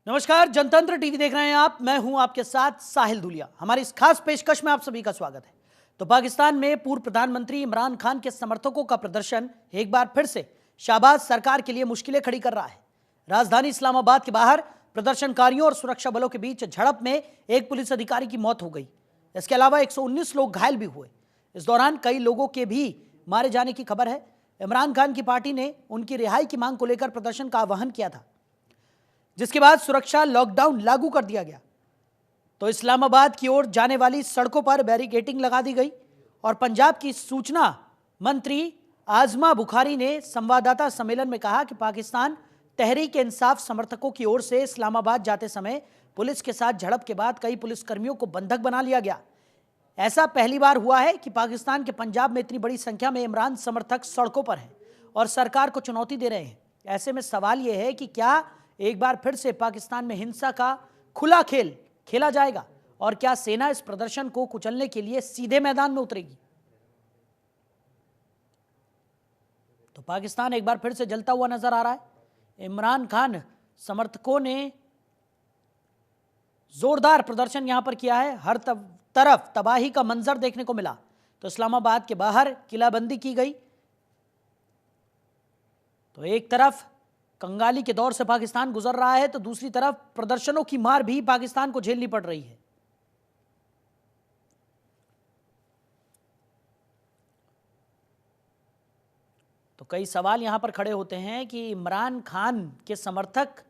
नमस्कार, जनतंत्र टीवी देख रहे हैं आप। मैं हूं आपके साथ साहिल दुलिया। हमारी इस खास पेशकश में आप सभी का स्वागत है। तो पाकिस्तान में पूर्व प्रधानमंत्री इमरान खान के समर्थकों का प्रदर्शन एक बार फिर से शाहबाज सरकार के लिए मुश्किलें खड़ी कर रहा है। राजधानी इस्लामाबाद के बाहर प्रदर्शनकारियों और सुरक्षा बलों के बीच झड़प में एक पुलिस अधिकारी की मौत हो गई। इसके अलावा 119 लोग घायल भी हुए। इस दौरान कई लोगों के भी मारे जाने की खबर है। इमरान खान की पार्टी ने उनकी रिहाई की मांग को लेकर प्रदर्शन का आह्वान किया था, जिसके बाद सुरक्षा लॉकडाउन लागू कर दिया गया। तो इस्लामाबाद की ओर जाने वाली सड़कों पर बैरिकेडिंग लगा दी गई और पंजाब की सूचना मंत्री आजमा बुखारी ने संवाददाता सम्मेलन में कहा कि पाकिस्तान तहरीक इंसाफ समर्थकों की ओर से इस्लामाबाद जाते समय पुलिस के साथ झड़प के बाद कई पुलिसकर्मियों को बंधक बना लिया गया। ऐसा पहली बार हुआ है कि पाकिस्तान के पंजाब में इतनी बड़ी संख्या में इमरान समर्थक सड़कों पर हैं और सरकार को चुनौती दे रहे हैं। ऐसे में सवाल यह है कि क्या एक बार फिर से पाकिस्तान में हिंसा का खुला खेल खेला जाएगा और क्या सेना इस प्रदर्शन को कुचलने के लिए सीधे मैदान में उतरेगी? तो पाकिस्तान एक बार फिर से जलता हुआ नजर आ रहा है। इमरान खान समर्थकों ने जोरदार प्रदर्शन यहां पर किया है। हर तरफ तबाही का मंजर देखने को मिला। तो इस्लामाबाद के बाहर किलाबंदी की गई। तो एक तरफ कंगाली के दौर से पाकिस्तान गुजर रहा है, तो दूसरी तरफ प्रदर्शनों की मार भी पाकिस्तान को झेलनी पड़ रही है। तो कई सवाल यहां पर खड़े होते हैं कि इमरान खान के समर्थक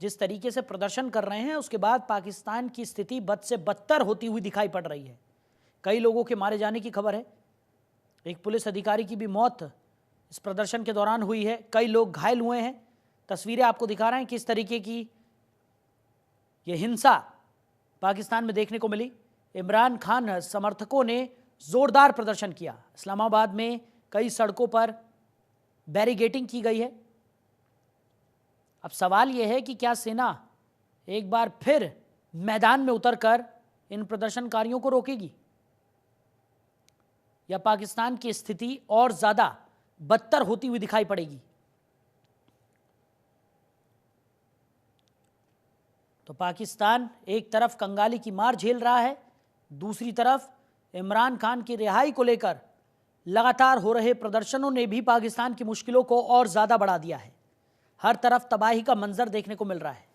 जिस तरीके से प्रदर्शन कर रहे हैं, उसके बाद पाकिस्तान की स्थिति बद से बदतर होती हुई दिखाई पड़ रही है। कई लोगों के मारे जाने की खबर है। एक पुलिस अधिकारी की भी मौत इस प्रदर्शन के दौरान हुई है। कई लोग घायल हुए हैं। तस्वीरें आपको दिखा रहे हैं किस तरीके की ये हिंसा पाकिस्तान में देखने को मिली। इमरान खान समर्थकों ने जोरदार प्रदर्शन किया। इस्लामाबाद में कई सड़कों पर बैरिकेडिंग की गई है। अब सवाल यह है कि क्या सेना एक बार फिर मैदान में उतरकर इन प्रदर्शनकारियों को रोकेगी या पाकिस्तान की स्थिति और ज्यादा बदतर होती हुई दिखाई पड़ेगी? तो पाकिस्तान एक तरफ कंगाली की मार झेल रहा है, दूसरी तरफ इमरान खान की रिहाई को लेकर लगातार हो रहे प्रदर्शनों ने भी पाकिस्तान की मुश्किलों को और ज्यादा बढ़ा दिया है। हर तरफ तबाही का मंजर देखने को मिल रहा है।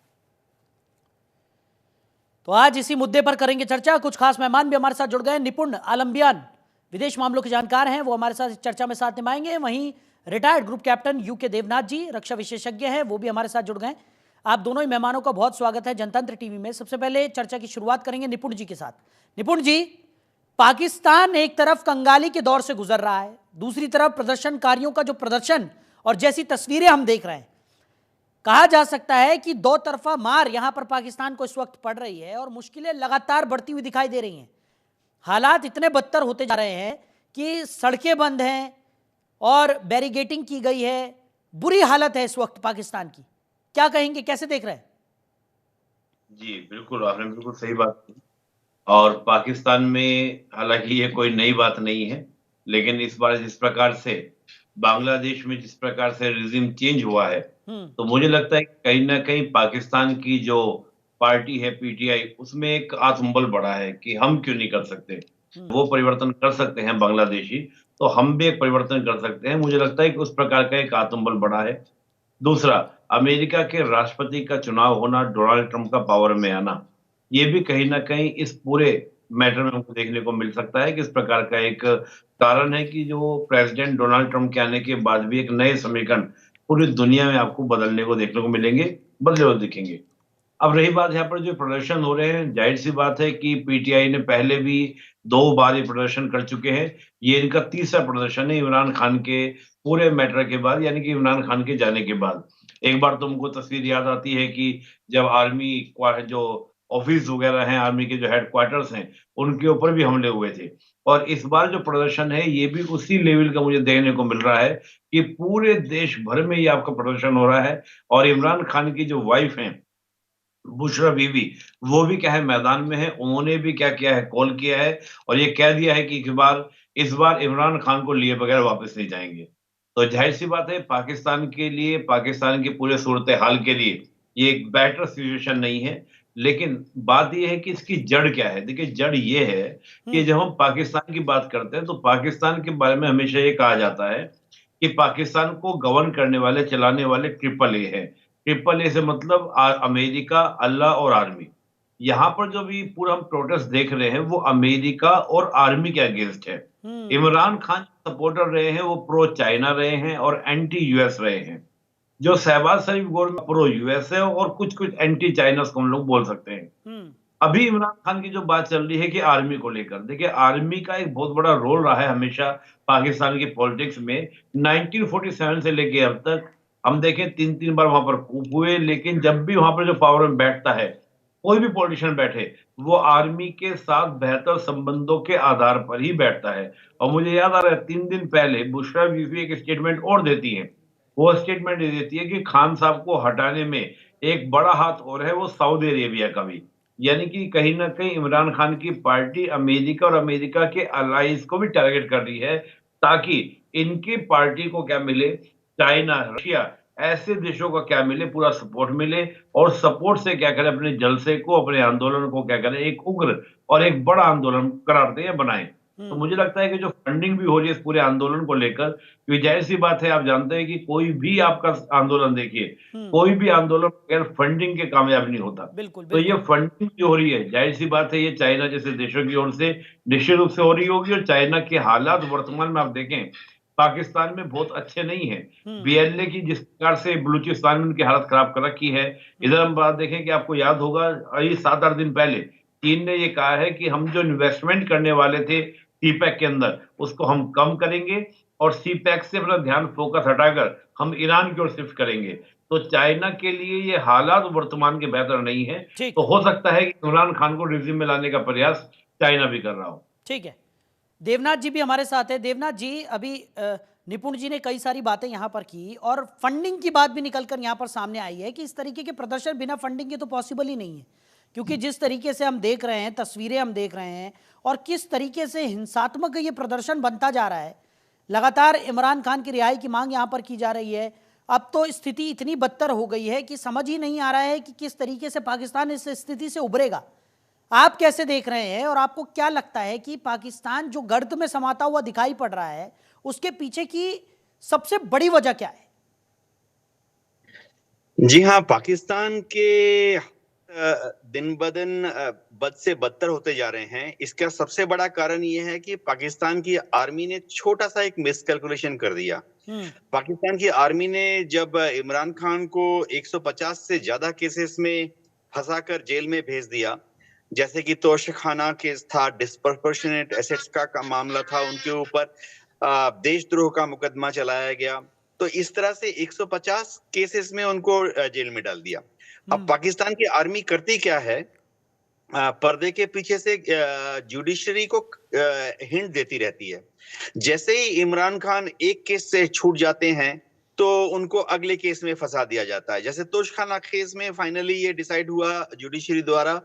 तो आज इसी मुद्दे पर करेंगे चर्चा। कुछ खास मेहमान भी हमारे साथ जुड़ गए। निपुण आलम्बियान विदेश मामलों के जानकार हैं, वो हमारे साथ चर्चा में साथ निभाएंगे। वहीं retired group captain U K Devnath ji रक्षा विशेषज्ञ हैं, वो भी हमारे साथ जुड़ गए। आप दोनों ही मेहमानों का बहुत स्वागत है जनतंत्र टीवी में। सबसे पहले चर्चा की शुरुआत करेंगे निपुण जी के साथ। निपुण जी, पाकिस्तान एक तरफ कंगाली के दौर से गुजर रहा है, दूसरी तरफ प्रदर्शनकारियों का जो प्रदर्शन और जैसी तस्वीरें हम देख रहे हैं, कहा जा सकता है कि दो तरफा मार यहां पर पाकिस्तान को इस वक्त पड़ रही है और मुश्किलें लगातार बढ़ती हुई दिखाई दे रही हैं। हालात इतने बदतर होते जा रहे हैं कि सड़कें बंद हैं और बैरिकेडिंग की गई है। बुरी हालत है इस वक्त पाकिस्तान की। क्या कहेंगे, कैसे देख रहे हैं? जी, बिल्कुल, आपने बिल्कुल सही बात की। और पाकिस्तान में हालाँकि ये कोई नई बात नहीं है, लेकिन इस बार जिस प्रकार से बांग्लादेश में जिस प्रकार से रिज़िम चेंज हुआ है, तो मुझे लगता है कि कहीं न कहीं पाकिस्तान की जो पार्टी है पीटीआई, उसमें एक आत्मबल बढ़ा है कि हम क्यों नहीं कर सकते? वो परिवर्तन कर सकते हैं बांग्लादेशी, तो हम भी एक परिवर्तन कर सकते हैं। मुझे लगता है कि उस प्रकार का एक आत्मबल बढ़ा है। दूसरा, अमेरिका के राष्ट्रपति का चुनाव होना, डोनाल्ड ट्रंप का पावर में आना, ये भी कहीं न कहीं इस पूरे मैटर में हमको देखने को मिल सकता है कि इस प्रकार का एक कारण है कि जो प्रेसिडेंट डोनाल्ड ट्रंप के आने के बाद भी एक नए समीकरण पूरी दुनिया में आपको बदलने को देखने को मिलेंगे, बदले हुए दिखेंगे। अब रही बात यहाँ पर जो प्रदर्शन हो रहे हैं, ज़ाहिर-सी बात है कि पीटीआई ने पहले भी 2 बार ये प्रदर्शन कर चुके हैं। ये इनका तीसरा प्रदर्शन है इमरान खान के पूरे मैटर के बाद, यानी कि इमरान खान के जाने के बाद। एक बार तो हमको तस्वीर याद आती है कि जब आर्मी क्वा जो ऑफिस वगैरह हैं, आर्मी के जो हेडक्वार्टर्स हैं, उनके ऊपर भी हमले हुए थे। और इस बार जो प्रदर्शन है, ये भी उसी लेवल का मुझे देखने को मिल रहा है कि पूरे देश भर में ये आपका प्रदर्शन हो रहा है और इमरान खान की जो वाइफ हैं बुशरा बीवी, वो भी क्या है मैदान में है। उन्होंने भी क्या किया है, कॉल किया है और ये कह दिया है कि इस बार इमरान खान को लिए बगैर वापस नहीं जाएँगे। तो ज़ाहिर-सी बात है पाकिस्तान के लिए, पाकिस्तान की पूरे सूरत-ए-हाल के लिए ये एक बेटर सिचुएशन नहीं है। लेकिन बात ये है कि इसकी जड़ क्या है। देखिए, जड़ ये है कि जब हम पाकिस्तान की बात करते हैं तो पाकिस्तान के बारे में हमेशा ये कहा जाता है कि पाकिस्तान को गवर्न करने वाले, चलाने वाले ट्रिपल ए है। ट्रिपल ए से मतलब अमेरिका, अल्लाह और आर्मी। यहाँ पर जो भी पूरा हम प्रोटेस्ट देख रहे हैं वो अमेरिका और आर्मी के अगेंस्ट है। इमरान खान सपोर्टर रहे हैं वो प्रो चाइना रहे हैं और एंटी यूएस रहे हैं। जो शहबाज शरीफ गवर्नमेंट प्रो यूएस है और कुछ कुछ एंटी चाइना को हम लोग बोल सकते हैं। अभी इमरान खान की जो बात चल रही है कि आर्मी को लेकर, देखिए आर्मी का एक बहुत बड़ा रोल रहा है हमेशा पाकिस्तान की पॉलिटिक्स में। 1947 से लेके अब तक हम देखें 3-3 बार वहां पर कूप हुए, लेकिन जब भी वहां पर जो पावर में बैठता है, कोई भी पॉलिटिशियन बैठे, वो आर्मी के साथ बेहतर संबंधों के आधार पर ही बैठता है। और मुझे याद आ रहा है 3 दिन पहले बुशरा बीवी एक स्टेटमेंट और देती है। वो स्टेटमेंट ये देती है कि खान साहब को हटाने में एक बड़ा हाथ और है, वो सऊदी अरेबिया का भी। यानी कि कहीं ना कहीं इमरान खान की पार्टी अमेरिका और अमेरिका के अलाइज को भी टारगेट कर रही है, ताकि इनकी पार्टी को क्या मिले, चाइना, रशिया, ऐसे देशों का क्या मिले, पूरा सपोर्ट मिले। और सपोर्ट से क्या करें, अपने जलसे को, अपने आंदोलन को क्या करें, एक उग्र और एक बड़ा आंदोलन करार दें या बनाएं। तो मुझे लगता है कि जो फंडिंग भी हो रही है इस पूरे आंदोलन को लेकर, क्योंकि जाहिर सी बात है, आप जानते हैं कि कोई भी आपका आंदोलन देखिए, कोई भी आंदोलन बगैर फंडिंग के कामयाब नहीं होता। बिल्कुल तो ये बिल्कुल फंडिंग जो हो रही है, जाहिर सी बात है, ये चाइना जैसे देशों की ओर से निश्चित रूप से हो रही होगी। और चाइना के हालात वर्तमान में आप देखें, पाकिस्तान में बहुत अच्छे नहीं है। बीएलए की जिस प्रकार से बलूचिस्तान में उनकी हालत खराब कर रखी है। इधर हम बात देखें कि आपको याद होगा, ये 7-8 दिन पहले चीन ने ये कहा है कि हम जो इन्वेस्टमेंट करने वाले थे सीपैक के अंदर, उसको हम कम करेंगे और सीपैक से अपना ध्यान फोकस हटाकर हम ईरान की ओर शिफ्ट करेंगे। तो चाइना के लिए ये हालात वर्तमान के बेहतर नहीं है। ठीक तो हो सकता है कि इमरान खान को रिजिम में लाने का प्रयास चाइना भी कर रहा हो। ठीक है। देवनाथ जी भी हमारे साथ है। देवनाथ जी, अभी निपुण जी ने कई सारी बातें यहाँ पर की और फंडिंग की बात भी निकलकर यहाँ पर सामने आई है कि इस तरीके के प्रदर्शन बिना फंडिंग के तो पॉसिबल ही नहीं है, क्योंकि जिस तरीके से हम देख रहे हैं, तस्वीरें हम देख रहे हैं और किस तरीके से हिंसात्मक ये प्रदर्शन बनता जा रहा है। लगातार इमरान खान की रिहाई की मांग यहाँ पर की जा रही है। अब तो स्थिति इतनी बदतर हो गई है कि समझ ही नहीं आ रहा है कि किस तरीके से पाकिस्तान इस स्थिति से उभरेगा। आप कैसे देख रहे हैं और आपको क्या लगता है कि पाकिस्तान जो गर्त में समाता हुआ दिखाई पड़ रहा है, उसके पीछे की सबसे बड़ी वजह क्या है? जी हाँ, पाकिस्तान के दिन ब दिन बद से बदतर होते जा रहे हैं। इसका सबसे बड़ा कारण ये है कि पाकिस्तान की आर्मी ने छोटा सा एक मिसकैलकुलेशन कर दिया। पाकिस्तान की आर्मी ने जब इमरान खान को 150 से ज्यादा केसेस में फंसाकर जेल में भेज दिया, जैसे कि तोशाखाना केस था, डिस्प्रपोर्शनेट एसेट्स का मामला था, उनके ऊपर देशद्रोह का मुकदमा चलाया गया। तो इस तरह से 150 केसेस में उनको जेल में डाल दिया। अब पाकिस्तान की आर्मी करती क्या है, पर्दे के पीछे से जुडिशरी को हिंट देती रहती है। जैसे ही इमरान खान एक केस से छूट जाते हैं तो उनको अगले केस में फंसा दिया जाता है। जैसे तोशाखाना केस में फाइनली ये डिसाइड हुआ जुडिशरी द्वारा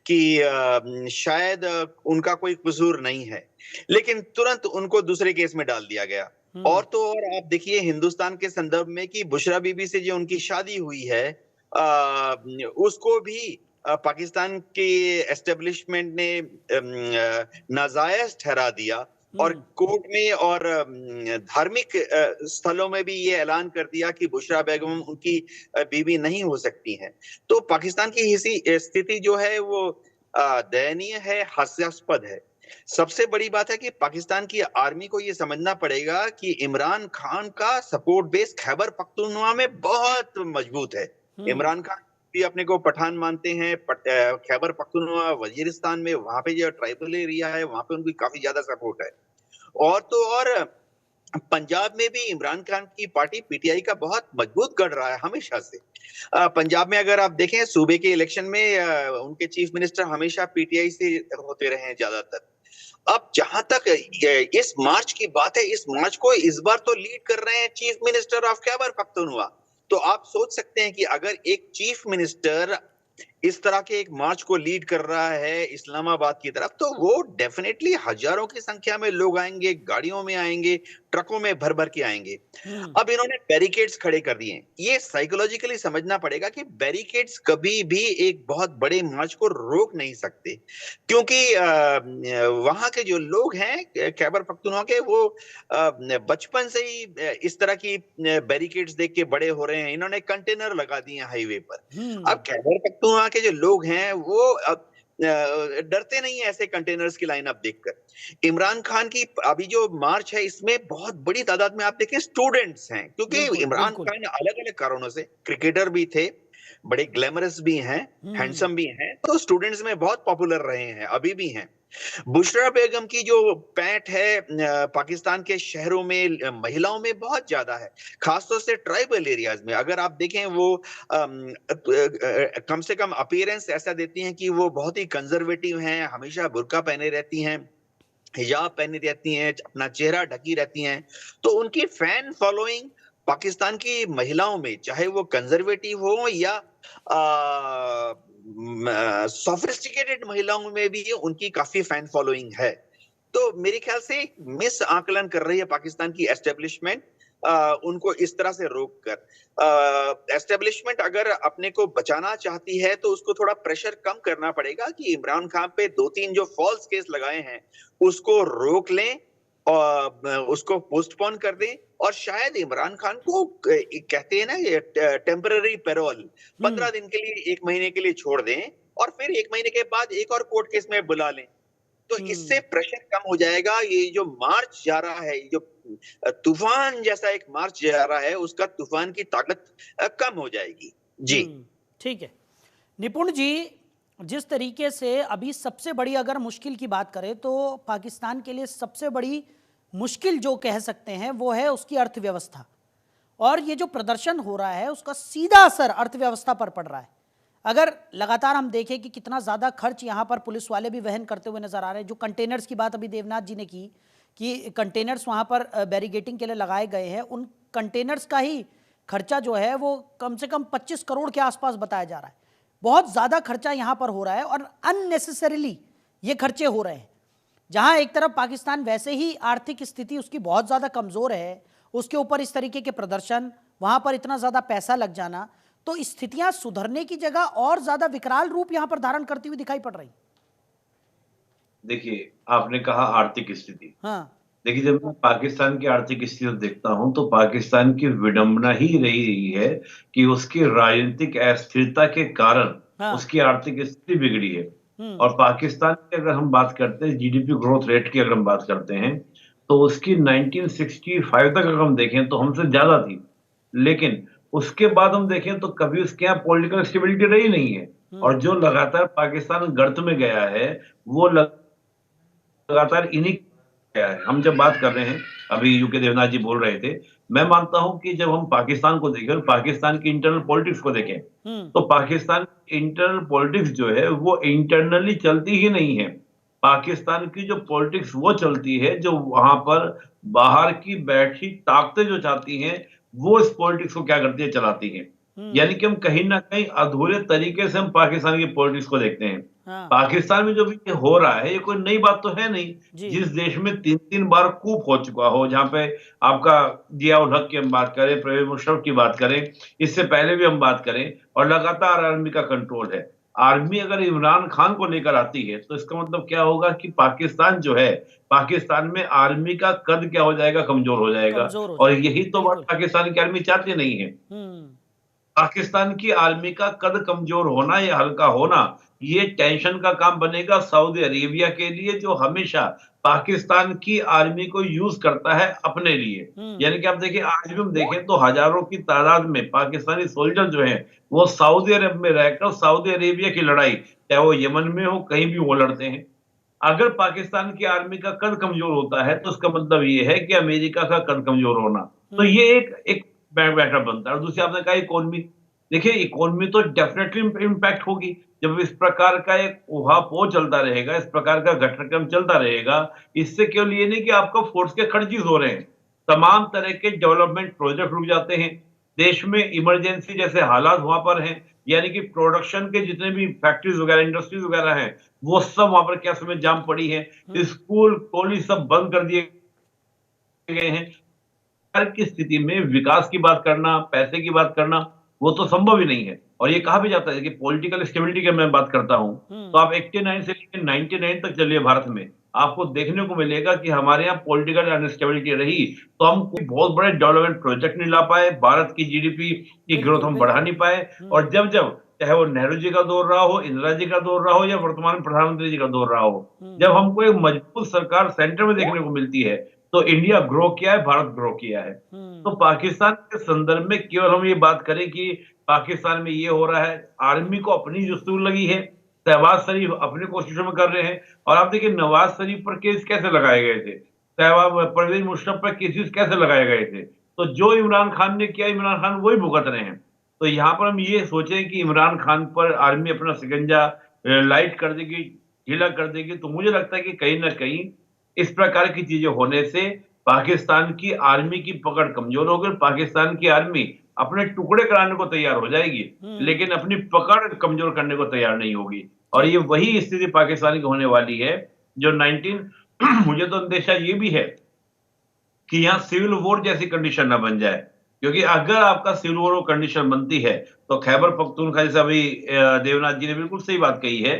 कि शायद उनका कोई कसूर नहीं है, लेकिन तुरंत उनको दूसरे केस में डाल दिया गया। और तो और आप देखिए हिंदुस्तान के संदर्भ में कि बुशरा बीबी से जो उनकी शादी हुई है, उसको भी पाकिस्तान के एस्टेब्लिशमेंट ने नाजायज ठहरा दिया और कोर्ट में और धार्मिक स्थलों में भी ये ऐलान कर दिया कि बुशरा बेगम उनकी बीवी नहीं हो सकती हैं। तो पाकिस्तान की स्थिति जो है वो दयनीय है, हास्यास्पद है। सबसे बड़ी बात है कि पाकिस्तान की आर्मी को ये समझना पड़ेगा कि इमरान खान का सपोर्ट बेस खैबर पख्तूनख्वा में बहुत मजबूत है। इमरान खान भी अपने को पठान मानते हैं। खैबर पख्तूनख्वा, वजीरिस्तान में, वहां पे जो ट्राइबल एरिया है, वहां पे उनकी काफी ज्यादा सपोर्ट है। और तो और पंजाब में भी इमरान खान की पार्टी पीटीआई का बहुत मजबूत गढ़ रहा है हमेशा से। पंजाब में अगर आप देखें सूबे के इलेक्शन में उनके चीफ मिनिस्टर हमेशा पीटीआई से होते रहे हैं ज्यादातर। अब जहां तक इस मार्च की बात है, इस मार्च को इस बार तो लीड कर रहे हैं chief minister of Khyber Pakhtunkhwa. तो आप सोच सकते हैं कि अगर एक चीफ मिनिस्टर इस तरह के एक मार्च को लीड कर रहा है इस्लामाबाद की तरफ, तो वो डेफिनेटली हजारों की संख्या में लोग आएंगे, गाड़ियों में आएंगे, ट्रकों में भर भर के आएंगे। अब इन्होंने बैरिकेड्स खड़े कर दिए। ये साइकोलॉजिकली समझना पड़ेगा कि बैरिकेड्स कभी भी एक बहुत बड़े मार्च को रोक नहीं सकते, क्योंकि वहां के जो लोग हैं खैबर पख्तूनख्वा के, वो बचपन से ही इस तरह की बैरिकेड्स देख के बड़े हो रहे हैं। इन्होंने कंटेनर लगा दिए हाईवे पर। अब खैबर पख्तूनख्वा के जो लोग हैं वो अब डरते नहीं है ऐसे कंटेनर्स की लाइनअप देखकर। इमरान खान की अभी जो मार्च है, इसमें बहुत बड़ी तादाद में आप देखें स्टूडेंट्स हैं, क्योंकि इमरान खान अलग अलग कारणों से, क्रिकेटर भी थे, बड़े ग्लैमरस भी हैं, हैंडसम भी हैं, तो स्टूडेंट्स में बहुत पॉपुलर रहे हैं, अभी भी हैं। बुशरा बेगम की जो पैठ है पाकिस्तान के शहरों में महिलाओं में बहुत ज्यादा है, खासतौर से ट्राइबल एरियाज में। अगर आप देखें, वो कम से कम अपीयरेंस ऐसा देती हैं कि वो बहुत ही कंजर्वेटिव हैं, हमेशा बुर्का पहने रहती हैं, हिजाब पहनी रहती हैं, अपना चेहरा ढकी रहती हैं। तो उनकी फैन फॉलोइंग पाकिस्तान की महिलाओं में, चाहे वो कंजर्वेटिव हो या सोफिस्टिकेटेड महिलाओं में भी उनकी काफी फैन फॉलोइंग है। तो मेरे ख्याल से मिस आकलन कर रही है पाकिस्तान की एस्टेब्लिशमेंट, उनको इस तरह से रोक कर। एस्टेब्लिशमेंट अगर अपने को बचाना चाहती है तो उसको थोड़ा प्रेशर कम करना पड़ेगा कि इमरान खान पे 2-3 जो फॉल्स केस लगाए हैं उसको रोक लें और उसको पोस्टपोन कर दें, और शायद इमरान खान को कहते हैं ना ये टेम्पररी पैरोल, 15 दिन के लिए, 1 महीने के लिए छोड़ दें, और फिर 1 महीने के बाद एक और कोर्ट केस में बुला लें। तो इससे प्रेशर कम हो जाएगा। ये जो मार्च जा रहा है, जो तूफान जैसा एक मार्च जा रहा है, उसका तूफान की ताकत कम हो जाएगी। जी ठीक है निपुण जी, जिस तरीके से अभी सबसे बड़ी अगर मुश्किल की बात करें तो पाकिस्तान के लिए सबसे बड़ी मुश्किल जो कह सकते हैं वो है उसकी अर्थव्यवस्था, और ये जो प्रदर्शन हो रहा है उसका सीधा असर अर्थव्यवस्था पर पड़ रहा है। अगर लगातार हम देखें कि कितना ज़्यादा खर्च यहाँ पर पुलिस वाले भी वहन करते हुए नज़र आ रहे हैं। जो कंटेनर्स की बात अभी देवनाथ जी ने की कि कंटेनर्स वहाँ पर बैरिगेटिंग के लिए लगाए गए हैं, उन कंटेनर्स का ही खर्चा जो है वो कम से कम 25 करोड़ के आसपास बताया जा रहा है। बहुत ज़्यादा खर्चा यहाँ पर हो रहा है और अननेसेसरीली ये खर्चे हो रहे हैं। जहाँ एक तरफ पाकिस्तान वैसे ही आर्थिक स्थिति उसकी बहुत ज़्यादा कमज़ोर है, उसके ऊपर इस तरीके के प्रदर्शन, वहाँ पर इतना ज़्यादा पैसा लग जाना, तो स्थितियां सुधरने की जगह और ज्यादा विकराल रूप यहां पर धारण करती हुई दिखाई पड़ रही। देखिए, आपने कहा आर्थिक स्थिति। हाँ। देखिए, जब मैं पाकिस्तान की आर्थिक स्थिति देखता हूं तो पाकिस्तान की विडंबना ही रही है कि उसकी राजनीतिक अस्थिरता के कारण उसकी आर्थिक स्थिति बिगड़ी है। और पाकिस्तान की अगर हम बात करते हैं, जीडीपी ग्रोथ रेट की अगर हम बात करते हैं, तो उसकी 1965 तक अगर हम देखें तो हमसे ज्यादा थी, लेकिन उसके बाद हम देखें तो कभी उसके यहाँ पॉलिटिकल स्टेबिलिटी रही नहीं है। और जो लगातार पाकिस्तान गर्त में गया है वो लगातार इन्हीं गया है। हम जब बात कर रहे हैं, अभी यूके देवनाथ जी बोल रहे थे, मैं मानता हूं कि जब हम पाकिस्तान को देखें, पाकिस्तान की इंटरनल पॉलिटिक्स को देखें, तो पाकिस्तान इंटरनल पॉलिटिक्स जो है वो इंटरनली चलती ही नहीं है। पाकिस्तान की जो पॉलिटिक्स वो चलती है जो वहां पर बाहर की बैठी ताकतें जो चाहती हैं वो इस पॉलिटिक्स को क्या करती है, चलाती हैं। यानी कि हम कहीं ना कहीं अधूरे तरीके से हम पाकिस्तान की पॉलिटिक्स को देखते हैं। पाकिस्तान में जो भी हो रहा है ये कोई नई बात तो है नहीं। जिस देश में 3-3 बार कूप हो चुका हो, जहां पे आपका जियाउल हक की हम बात करें, परवेज मुशर्रफ की बात करें, इससे पहले भी हम बात करें, और लगातार आर्मी का कंट्रोल है। आर्मी अगर इमरान खान को लेकर आती है तो इसका मतलब क्या होगा कि पाकिस्तान जो है, पाकिस्तान में आर्मी का कद क्या हो जाएगा, कमजोर हो जाएगा। और यही तो बात पाकिस्तान की आर्मी चाहती नहीं है। पाकिस्तान की आर्मी का कद कमजोर होना या हल्का होना ये टेंशन का काम बनेगा सऊदी अरेबिया के लिए, जो हमेशा पाकिस्तान की आर्मी को यूज करता है अपने लिए। यानी कि आप देखिए, आज भी हम देखें तो हजारों की तादाद में पाकिस्तानी सोल्जर जो हैं वो सऊदी अरब में रहकर सऊदी अरेबिया की लड़ाई, चाहे वो यमन में हो, कहीं भी वो लड़ते हैं। अगर पाकिस्तान की आर्मी का कद कमजोर होता है तो उसका मतलब ये है कि अमेरिका का कद कमजोर होना, तो ये एक मैटर बनता है। और दूसरी आपने कहा इकोनॉमी, देखिए इकोनॉमी तो डेफिनेटली इम्पैक्ट होगी जब इस प्रकार का एक उहापोह चलता रहेगा, इस प्रकार का घटनाक्रम चलता रहेगा। इससे केवल ये नहीं कि आपका फोर्स के खर्चीज हो रहे हैं, तमाम तरह के डेवलपमेंट प्रोजेक्ट रुक जाते हैं। देश में इमरजेंसी जैसे हालात वहां पर हैं, यानी कि प्रोडक्शन के जितने भी फैक्ट्रीज वगैरह, इंडस्ट्रीज वगैरह हैं, वो सब वहां पर क्या समय जाम पड़ी है। स्कूल कॉलेज सब बंद कर दिए गए हैं। की स्थिति में विकास की बात करना, पैसे की बात करना, वो तो संभव ही नहीं है। और ये कहा भी जाता है कि पॉलिटिकल स्टेबिलिटी की मैं बात करता हूं, तो आप 89 से लेकर 99 तक चलिए भारत में, आपको देखने को मिलेगा कि हमारे यहाँ पॉलिटिकल अनस्टेबिलिटी रही, तो हम कोई बहुत बड़े डेवलपमेंट प्रोजेक्ट नहीं ला पाए, भारत की जीडीपी की ग्रोथ हम बढ़ा नहीं पाए। और जब जब चाहे वो नेहरू जी का दौर रहा हो, इंदिरा जी का दौर रहा हो, या वर्तमान प्रधानमंत्री जी का दौर रहा हो, जब हमको एक मजबूत सरकार सेंटर में देखने को मिलती है, तो इंडिया ग्रो किया है, भारत ग्रो किया है। तो पाकिस्तान के संदर्भ में केवल हम ये बात करें कि पाकिस्तान में ये हो रहा है, आर्मी को अपनी दस्तूर लगी है, शहबाज शरीफ अपनी कोशिशों में कर रहे हैं। और आप देखिए नवाज शरीफ पर केस कैसे लगाए गए थे, परवेज मुशर्रफ पर केसेस कैसे लगाए गए थे, तो जो इमरान खान ने किया, इमरान खान वही भुगत रहे हैं। तो यहाँ पर हम ये सोचें कि इमरान खान पर आर्मी अपना शिकंजा लाइट कर देगी, ढीला कर देगी, तो मुझे लगता है कि कहीं ना कहीं इस प्रकार की चीजें होने से पाकिस्तान की आर्मी की पकड़ कमजोर होगी। पाकिस्तान की आर्मी अपने टुकड़े कराने को तैयार हो जाएगी, लेकिन अपनी पकड़ कमजोर करने को तैयार नहीं होगी। और ये वही स्थिति पाकिस्तान की होने वाली है जो 19 मुझे तो अंदेशा ये भी है कि यहाँ सिविल वॉर जैसी कंडीशन ना बन जाए, क्योंकि अगर आपका सिविल वॉर कंडीशन बनती है तो खैबर पख्तूनख्वा, जैसे अभी देवनाथ जी ने बिल्कुल सही बात कही है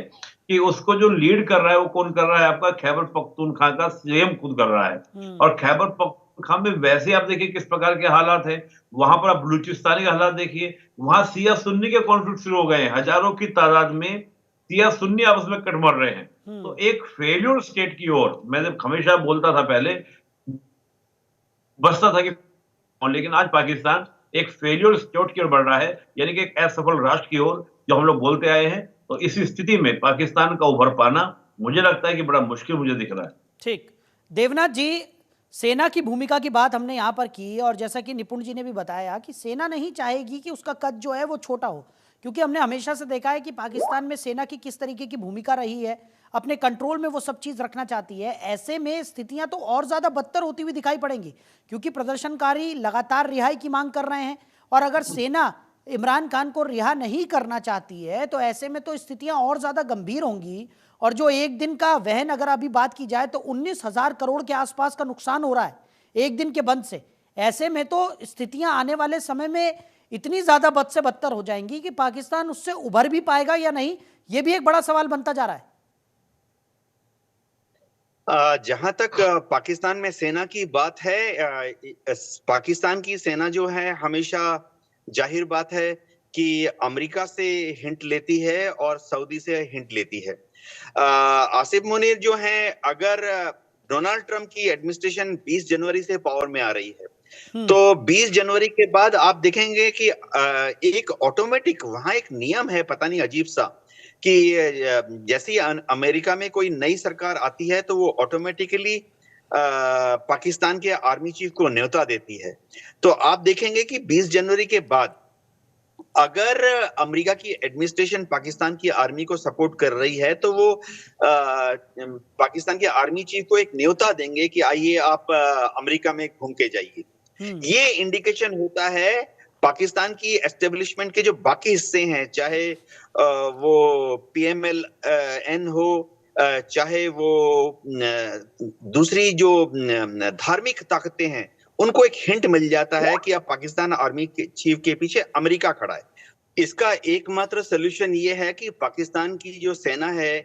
कि उसको जो लीड कर रहा है वो कौन कर रहा है, आपका खैबर पख्तूनख्वा का सीएम खुद कर रहा है। और खैबर पख्तूनख्वा में वैसे आप देखिए किस प्रकार के हालात हैं, वहां पर आप बलूचिस्तान के हालात देखिए, वहां सिया सुन्नी के कॉन्फ्लिक्ट शुरू हो गए हैं, हजारों की तादाद में सिया सुन्नी आपस में कट मर रहे हैं। तो एक फेल्यूर स्टेट की ओर मैं हमेशा बोलता था पहले, बसता था कि, लेकिन आज पाकिस्तान एक फेल्योर स्टेट की ओर बढ़ रहा है, यानी कि एक असफल राष्ट्र की ओर जो हम लोग बोलते आए हैं। तो इस स्थिति में पाकिस्तान का उभर पाना मुझे लगता है कि बड़ा मुश्किल मुझे दिख रहा है। ठीक, देवनाथ जी, सेना की भूमिका की बात हमने यहाँ पर की, और जैसा कि निपुण जी ने भी बताया कि सेना नहीं चाहेगी कि उसका कद जो है वो छोटा हो, क्योंकि हमने हमेशा से देखा है कि पाकिस्तान में सेना की किस तरीके की भूमिका रही है, अपने कंट्रोल में वो सब चीज़ रखना चाहती है। ऐसे में स्थितियां तो और ज़्यादा बदतर होती हुई दिखाई पड़ेंगी, क्योंकि प्रदर्शनकारी लगातार रिहाई की मांग कर रहे हैं, और अगर सेना इमरान खान को रिहा नहीं करना चाहती है तो ऐसे में तो स्थितियां और ज़्यादा गंभीर होंगी। और जो एक दिन का वहन अगर अभी बात की जाए तो 19,000 करोड़ के आसपास का नुकसान हो रहा है एक दिन के बंद से। ऐसे में तो स्थितियां आने वाले समय में इतनी ज़्यादा बद से बदतर हो जाएंगी कि पाकिस्तान उससे उभर भी पाएगा या नहीं, ये भी एक बड़ा सवाल बनता जा रहा है। जहां तक पाकिस्तान में सेना की बात है, पाकिस्तान की सेना जो है हमेशा जाहिर बात है कि अमेरिका से हिंट लेती है और सऊदी से हिंट लेती है। आसिफ मुनीर जो है, अगर डोनाल्ड ट्रंप की एडमिनिस्ट्रेशन 20 जनवरी से पावर में आ रही है तो 20 जनवरी के बाद आप देखेंगे कि एक ऑटोमेटिक वहां एक नियम है, पता नहीं अजीब सा, कि जैसे ही अमेरिका में कोई नई सरकार आती है तो वो ऑटोमेटिकली पाकिस्तान के आर्मी चीफ को न्योता देती है। तो आप देखेंगे कि 20 जनवरी के बाद अगर अमेरिका की एडमिनिस्ट्रेशन पाकिस्तान की आर्मी को सपोर्ट कर रही है तो वो पाकिस्तान के आर्मी चीफ को एक न्योता देंगे कि आइए आप अमेरिका में घूम के जाइए। ये इंडिकेशन होता है पाकिस्तान की एस्टेब्लिशमेंट के जो बाकी हिस्से हैं, चाहे वो PMLN हो, चाहे वो दूसरी जो धार्मिक ताकतें हैं, उनको एक हिंट मिल जाता है कि अब पाकिस्तान आर्मी के चीफ के पीछे अमेरिका खड़ा है। इसका एकमात्र सोल्यूशन ये है कि पाकिस्तान की जो सेना है,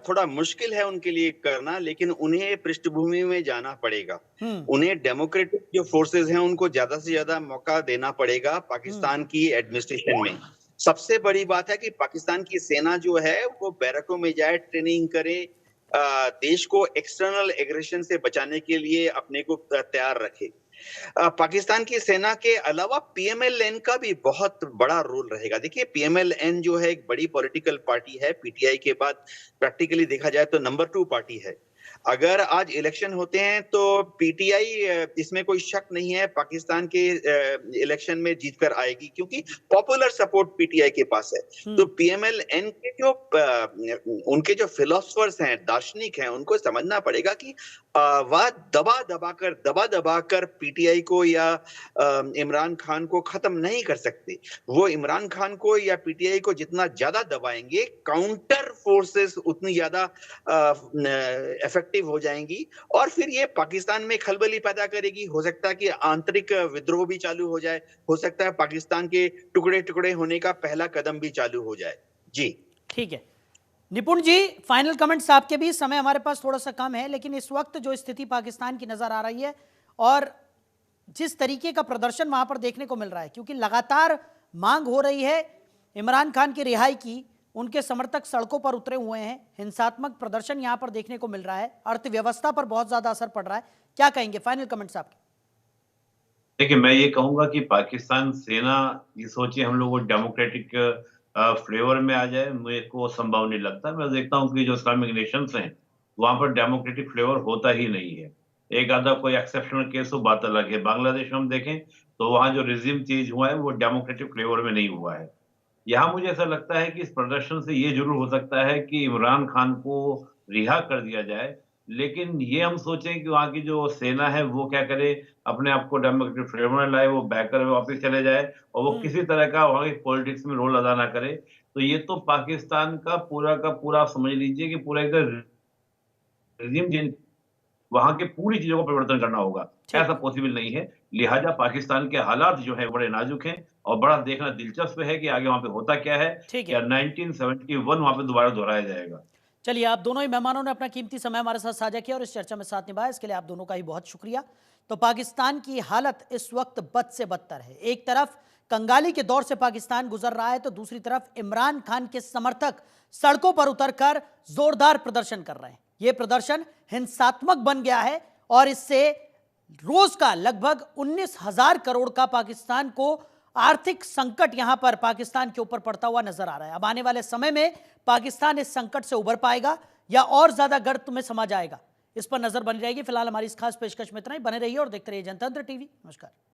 थोड़ा मुश्किल है उनके लिए करना, लेकिन उन्हें पृष्ठभूमि में जाना पड़ेगा। उन्हें डेमोक्रेटिक जो फोर्सेस हैं उनको ज्यादा से ज्यादा मौका देना पड़ेगा पाकिस्तान की एडमिनिस्ट्रेशन में। सबसे बड़ी बात है कि पाकिस्तान की सेना जो है वो बैरकों में जाए, ट्रेनिंग करे, देश को एक्सटर्नल एग्रेशन से बचाने के लिए अपने को तैयार रखे। पाकिस्तान की सेना के अलावा PMLN का भी बहुत बड़ा रोल रहेगा। देखिए, PMLN जो है एक बड़ी पॉलिटिकल पार्टी है, PTI के बाद प्रैक्टिकली देखा जाए तो नंबर 2 पार्टी है। अगर आज इलेक्शन होते हैं तो पीटीआई, इसमें कोई शक नहीं है, पाकिस्तान के इलेक्शन में जीतकर आएगी, क्योंकि पॉपुलर सपोर्ट पीटीआई के पास है। तो पीएमएल-एन के जो उनके जो फिलोसफर्स हैं, दार्शनिक हैं, उनको समझना पड़ेगा कि वह दबा दबा कर पीटीआई को या इमरान खान को खत्म नहीं कर सकते। वो इमरान खान को या पीटीआई को जितना ज्यादा दबाएंगे, काउंटर फोर्सेस उतनी ज्यादा इफेक्टिव हो जाएंगी, और फिर ये पाकिस्तान में खलबली पैदा करेगी। हो सकता है कि आंतरिक विद्रोह भी चालू हो जाए, हो सकता है पाकिस्तान के टुकड़े टुकड़े होने का पहला कदम भी चालू हो जाए। जी ठीक है निपुण जी, फाइनल कमेंट्स आपके भी। समय हमारे पास थोड़ा सा कम है, लेकिन इस वक्त जो स्थिति पाकिस्तान की नजर आ रही है और जिस तरीके का प्रदर्शन वहां पर देखने को मिल रहा है, क्योंकि लगातार मांग हो रही है इमरान खान की रिहाई की, उनके समर्थक सड़कों पर उतरे हुए हैं, हिंसात्मक प्रदर्शन यहां पर देखने को मिल रहा है, अर्थव्यवस्था पर बहुत ज्यादा असर पड़ रहा है। क्या कहेंगे, फाइनल कमेंट्स आपके? देखिए, मैं ये कहूंगा कि पाकिस्तान सेना ये सोचे हम लोग डेमोक्रेटिक फ्लेवर में आ जाए, मुझे को संभव नहीं लगता। मैं देखता हूँ कि जो इस्लामिक नेशंस हैं वहां पर डेमोक्रेटिक फ्लेवर होता ही नहीं है। एक आधा कोई एक्सेप्शनल केस हो, बात अलग है। बांग्लादेश में हम देखें तो वहां जो रिजिम चेंज हुआ है वो डेमोक्रेटिक फ्लेवर में नहीं हुआ है। यहाँ मुझे ऐसा लगता है कि इस प्रदर्शन से ये जरूर हो सकता है कि इमरान खान को रिहा कर दिया जाए, लेकिन ये हम सोचें कि वहाँ की जो सेना है वो क्या करे, अपने आप को डेमोक्रेटिक फ्लेवर में लाए, वो बैकर में वापस चले जाए और वो किसी तरह का वहाँ की पॉलिटिक्स में रोल अदा ना करे। तो ये तो पाकिस्तान का पूरा समझ लीजिए कि पूरा एक रिजिम चेंज, वहां के पूरी चीजों को परिवर्तन करना होगा। ऐसा पॉसिबल नहीं है। लिहाजा पाकिस्तान के हालात जो है बड़े नाजुक हैं और बड़ा देखना दिलचस्प है कि आगे वहां पे होता क्या है। ठीक है। या 1971 वहां पे दोबारा दोहराया जाएगा। चलिए, आप दोनों ही मेहमानों ने अपना कीमती समय हमारे साथ साझा किया और इस चर्चा में साथ निभाया, इसके लिए आप दोनों का ही बहुत शुक्रिया। तो पाकिस्तान की हालत इस वक्त बद से बदतर है। एक तरफ कंगाली के दौर से पाकिस्तान गुजर रहा है, तो दूसरी तरफ इमरान खान के समर्थक सड़कों पर उतरकर जोरदार प्रदर्शन कर रहे हैं। यह प्रदर्शन हिंसात्मक बन गया है और इससे रोज का लगभग 19,000 करोड़ का पाकिस्तान को आर्थिक संकट यहां पर पाकिस्तान के ऊपर पड़ता हुआ नजर आ रहा है। अब आने वाले समय में पाकिस्तान इस संकट से उभर पाएगा या और ज्यादा गर्त में समा जाएगा, इस पर नजर बनी रहेगी। फिलहाल हमारी इस खास पेशकश में इतना ही। बने रहिए और देखते रहिए जनतंत्र टीवी। नमस्कार।